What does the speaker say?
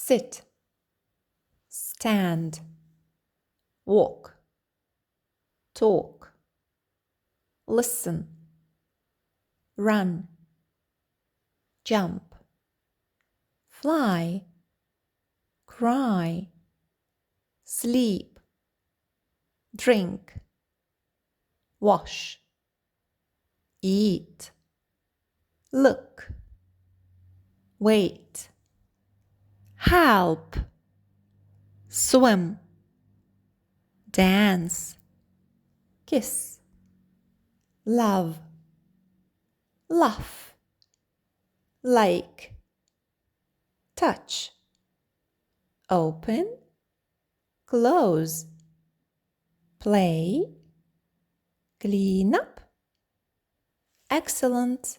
sit, stand, walk, talk, listen, run, jump, fly, cry, sleep, drink, wash, eat, look, wait, help, swim, dance, kiss, love, laugh, like, touch, open, close, play, clean up. Excellent!